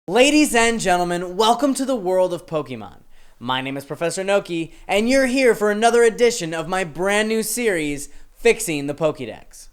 Ladies and gentlemen, welcome to the world of Pokemon. My name is Professor Noki, and you're here for another edition of my brand new series, Fixing the Pokédex.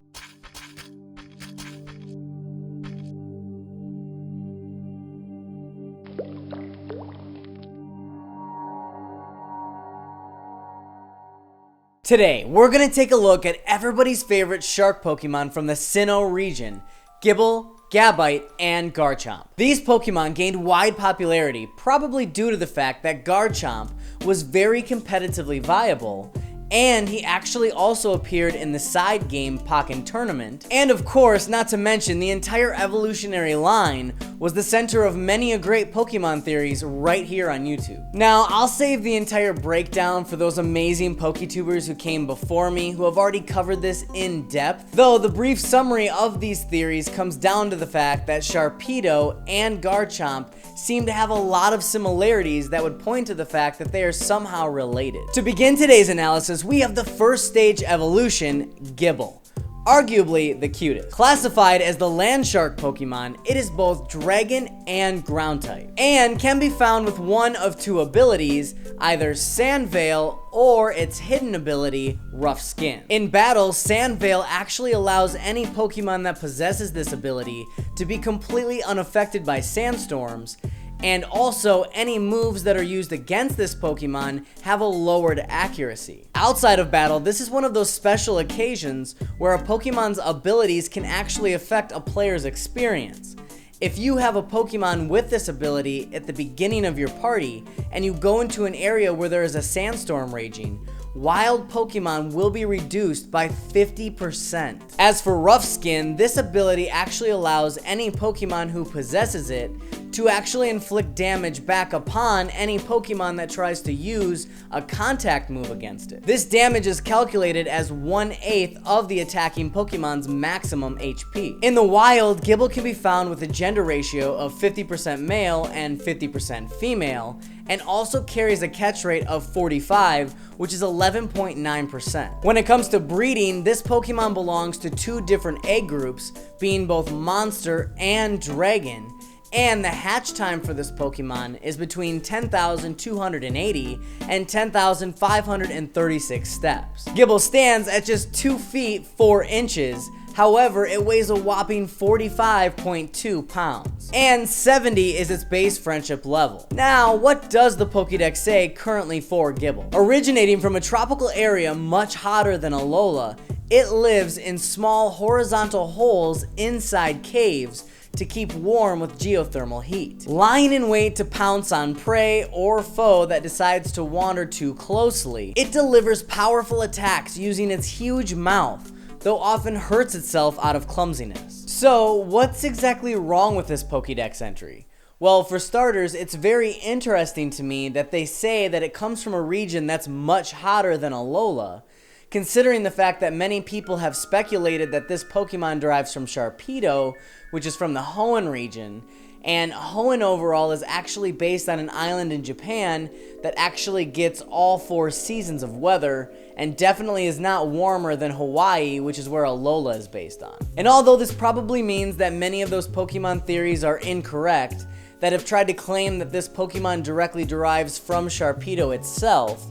Today, we're going to take a look at everybody's favorite shark Pokemon from the Sinnoh Region, Gible, Gabite, and Garchomp. These Pokemon gained wide popularity, probably due to the fact that Garchomp was very competitively viable, and he actually also appeared in the side game Pokken Tournament. And of course, not to mention, the entire evolutionary line was the center of many a great Pokemon theories right here on YouTube. Now, I'll save the entire breakdown for those amazing PokeTubers who came before me, who have already covered this in depth, though the brief summary of these theories comes down to the fact that Sharpedo and Garchomp seem to have a lot of similarities that would point to the fact that they are somehow related. To begin today's analysis, we have the first stage evolution, Gible. Arguably the cutest. Classified as the land shark Pokemon, it is both dragon and ground type, and can be found with one of two abilities, either Sand Veil or its hidden ability, Rough Skin. In battle, Sand Veil actually allows any Pokemon that possesses this ability to be completely unaffected by sandstorms, and also any moves that are used against this Pokemon have a lowered accuracy. Outside of battle, this is one of those special occasions where a Pokemon's abilities can actually affect a player's experience. If you have a Pokemon with this ability at the beginning of your party, and you go into an area where there is a sandstorm raging, wild Pokemon will be reduced by 50%. As for Rough Skin, this ability actually allows any Pokemon who possesses it to actually inflict damage back upon any Pokemon that tries to use a contact move against it. This damage is calculated as 1/8 of the attacking Pokemon's maximum HP. In the wild, Gible can be found with a gender ratio of 50% male and 50% female, and also carries a catch rate of 45, which is 11.9%. When it comes to breeding, this Pokemon belongs to two different egg groups, being both monster and dragon, and the hatch time for this Pokemon is between 10,280 and 10,536 steps. Gible stands at just 2 feet 4 inches. However, it weighs a whopping 45.2 pounds, and 70 is its base friendship level. Now, what does the Pokédex say currently for Gible? Originating from a tropical area much hotter than Alola, it lives in small horizontal holes inside caves to keep warm with geothermal heat. Lying in wait to pounce on prey or foe that decides to wander too closely, it delivers powerful attacks using its huge mouth, though often hurts itself out of clumsiness. So, what's exactly wrong with this Pokédex entry? Well, for starters, it's very interesting to me that they say that it comes from a region that's much hotter than Alola, considering the fact that many people have speculated that this Pokemon derives from Sharpedo, which is from the Hoenn region, and Hoenn overall is actually based on an island in Japan that actually gets all 4 seasons of weather, and definitely is not warmer than Hawaii, which is where Alola is based on. And although this probably means that many of those Pokemon theories are incorrect, that have tried to claim that this Pokemon directly derives from Sharpedo itself,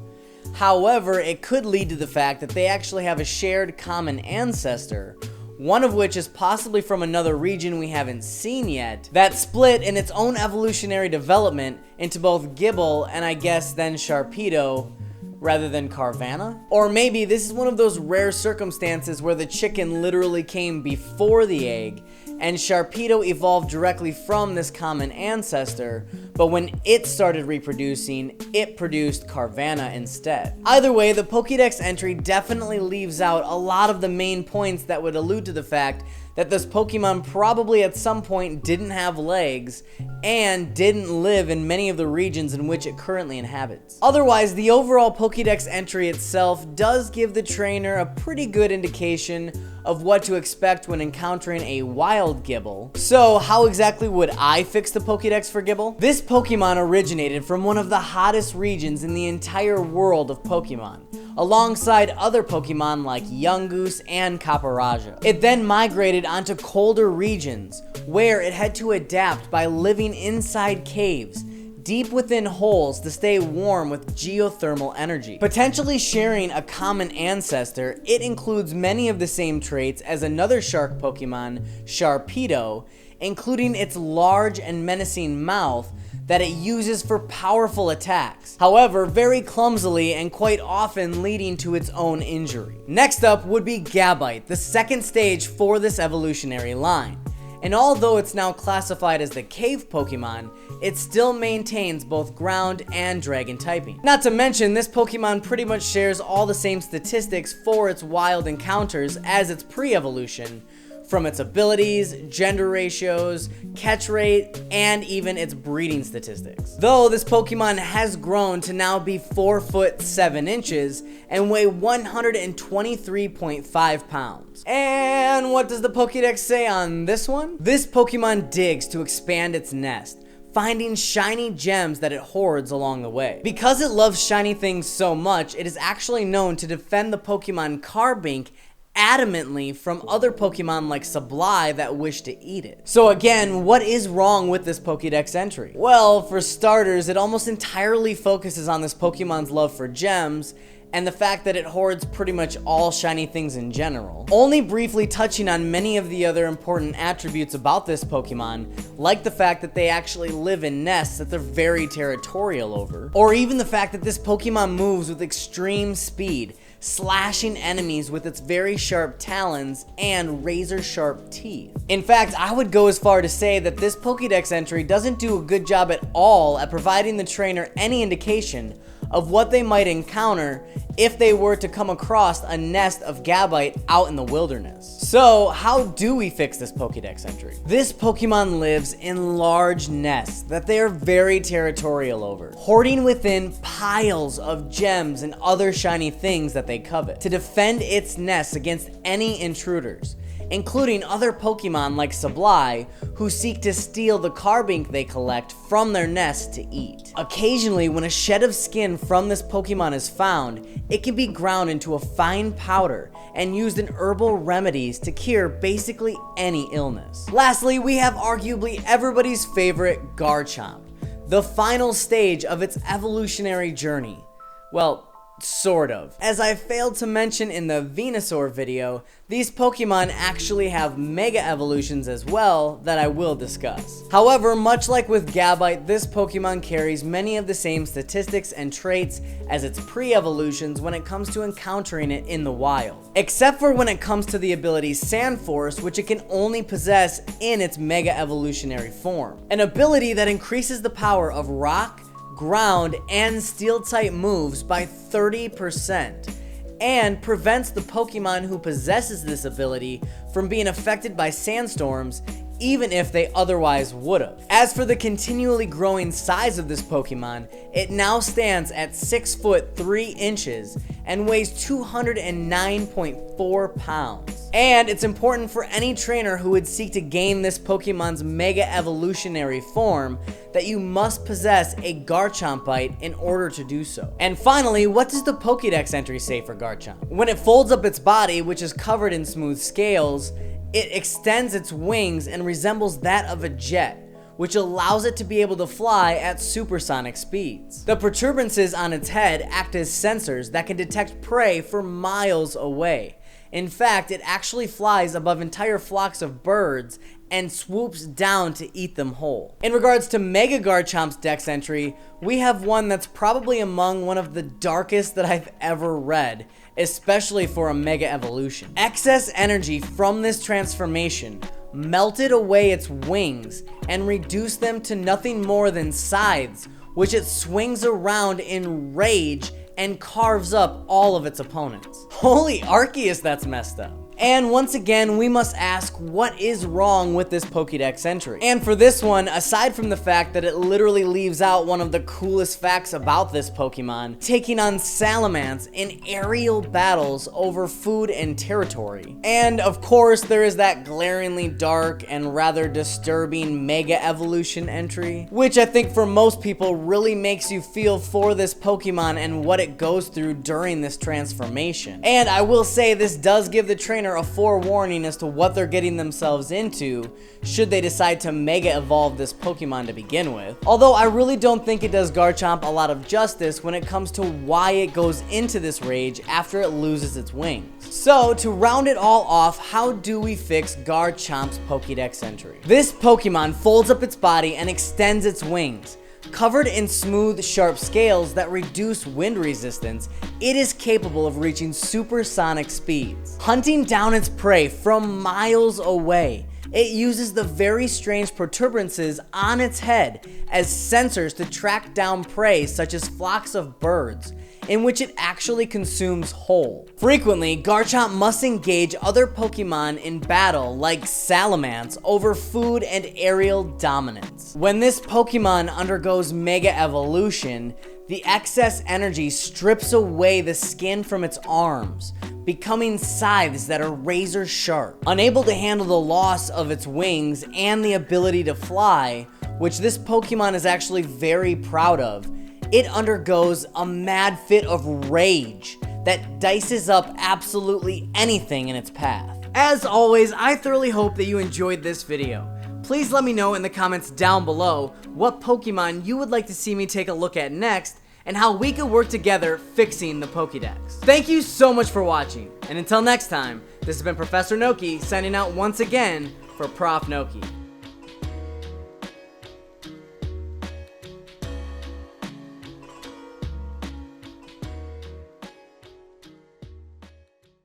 however, it could lead to the fact that they actually have a shared common ancestor, one of which is possibly from another region we haven't seen yet, that split in its own evolutionary development into both Gible and I guess then Sharpedo, rather than Carvanha? Or maybe this is one of those rare circumstances where the chicken literally came before the egg, and Sharpedo evolved directly from this common ancestor, but when it started reproducing, it produced Carvanha instead. Either way, the Pokédex entry definitely leaves out a lot of the main points that would allude to the fact that this Pokemon probably at some point didn't have legs and didn't live in many of the regions in which it currently inhabits. Otherwise, the overall Pokédex entry itself does give the trainer a pretty good indication of what to expect when encountering a wild Gible. So how exactly would I fix the Pokédex for Gible? This Pokemon originated from one of the hottest regions in the entire world of Pokemon, alongside other Pokemon like Yungoos and Caparaja. It then migrated migrated onto colder regions, where it had to adapt by living inside caves, deep within holes to stay warm with geothermal energy. Potentially sharing a common ancestor, it includes many of the same traits as another shark Pokemon, Sharpedo, including its large and menacing mouth that it uses for powerful attacks. However, very clumsily and quite often leading to its own injury. Next up would be Gabite, the second stage for this evolutionary line. And although it's now classified as the cave Pokemon, it still maintains both ground and dragon typing. Not to mention, this Pokemon pretty much shares all the same statistics for its wild encounters as its pre-evolution, from its abilities, gender ratios, catch rate, and even its breeding statistics. Though this Pokemon has grown to now be 4 foot 7 inches and weigh 123.5 pounds. And what does the Pokédex say on this one? This Pokemon digs to expand its nest, finding shiny gems that it hoards along the way. Because it loves shiny things so much, it is actually known to defend the Pokemon Carbink adamantly from other Pokemon like Sableye that wish to eat it. So again, what is wrong with this Pokédex entry? Well, for starters, it almost entirely focuses on this Pokemon's love for gems and the fact that it hoards pretty much all shiny things in general. Only briefly touching on many of the other important attributes about this Pokemon, like the fact that they actually live in nests that they're very territorial over, or even the fact that this Pokemon moves with extreme speed, slashing enemies with its very sharp talons and razor sharp teeth. In fact, I would go as far to say that this Pokédex entry doesn't do a good job at all at providing the trainer any indication of what they might encounter if they were to come across a nest of Gabite out in the wilderness. So, how do we fix this Pokédex entry? This Pokemon lives in large nests that they are very territorial over, hoarding within piles of gems and other shiny things that they covet, to defend its nests against any intruders, including other Pokemon like Sableye, who seek to steal the Carbink they collect from their nest to eat. Occasionally, when a shed of skin from this Pokemon is found, it can be ground into a fine powder and used in herbal remedies to cure basically any illness. Lastly, we have arguably everybody's favorite Garchomp, the final stage of its evolutionary journey. Well, sort of. As I failed to mention in the Venusaur video, these Pokemon actually have Mega Evolutions as well that I will discuss. However, much like with Gabite, this Pokemon carries many of the same statistics and traits as its pre-evolutions when it comes to encountering it in the wild. Except for when it comes to the ability Sand Force, which it can only possess in its Mega Evolutionary form. An ability that increases the power of Rock, Ground, and Steel-type moves by 30%, and prevents the Pokemon who possesses this ability from being affected by sandstorms, even if they otherwise would've. As for the continually growing size of this Pokemon, it now stands at 6 foot 3 inches and weighs 209.4 pounds. And it's important for any trainer who would seek to gain this Pokemon's Mega Evolutionary form that you must possess a Garchompite in order to do so. And finally, what does the Pokédex entry say for Garchomp? When it folds up its body, which is covered in smooth scales, it extends its wings and resembles that of a jet, which allows it to be able to fly at supersonic speeds. The protuberances on its head act as sensors that can detect prey for miles away. In fact, it actually flies above entire flocks of birds and swoops down to eat them whole. In regards to Mega Garchomp's dex entry, we have one that's probably among one of the darkest that I've ever read, especially for a Mega Evolution. Excess energy from this transformation melted away its wings and reduced them to nothing more than scythes, which it swings around in rage and carves up all of its opponents. Holy Arceus, that's messed up. And once again, we must ask, what is wrong with this Pokédex entry? And for this one, aside from the fact that it literally leaves out one of the coolest facts about this Pokemon, taking on Salamence in aerial battles over food and territory. And of course, there is that glaringly dark and rather disturbing Mega Evolution entry, which I think for most people really makes you feel for this Pokemon and what it goes through during this transformation. And I will say, this does give the trainer trainer a forewarning as to what they're getting themselves into should they decide to mega evolve this Pokemon to begin with. Although I really don't think it does Garchomp a lot of justice when it comes to why it goes into this rage after it loses its wings. So to round it all off, how do we fix Garchomp's Pokédex entry? This Pokemon folds up its body and extends its wings. Covered in smooth, sharp scales that reduce wind resistance, it is capable of reaching supersonic speeds. Hunting down its prey from miles away, it uses the very strange protuberances on its head as sensors to track down prey such as flocks of birds, in which it actually consumes whole. Frequently, Garchomp must engage other Pokemon in battle like Salamence over food and aerial dominance. When this Pokemon undergoes Mega Evolution, the excess energy strips away the skin from its arms, becoming scythes that are razor sharp. Unable to handle the loss of its wings and the ability to fly, which this Pokemon is actually very proud of, it undergoes a mad fit of rage that dices up absolutely anything in its path. As always, I thoroughly hope that you enjoyed this video. Please let me know in the comments down below what Pokemon you would like to see me take a look at next and how we could work together fixing the Pokédex. Thank you so much for watching, and until next time, this has been Professor Noki signing out once again for ProfNoki.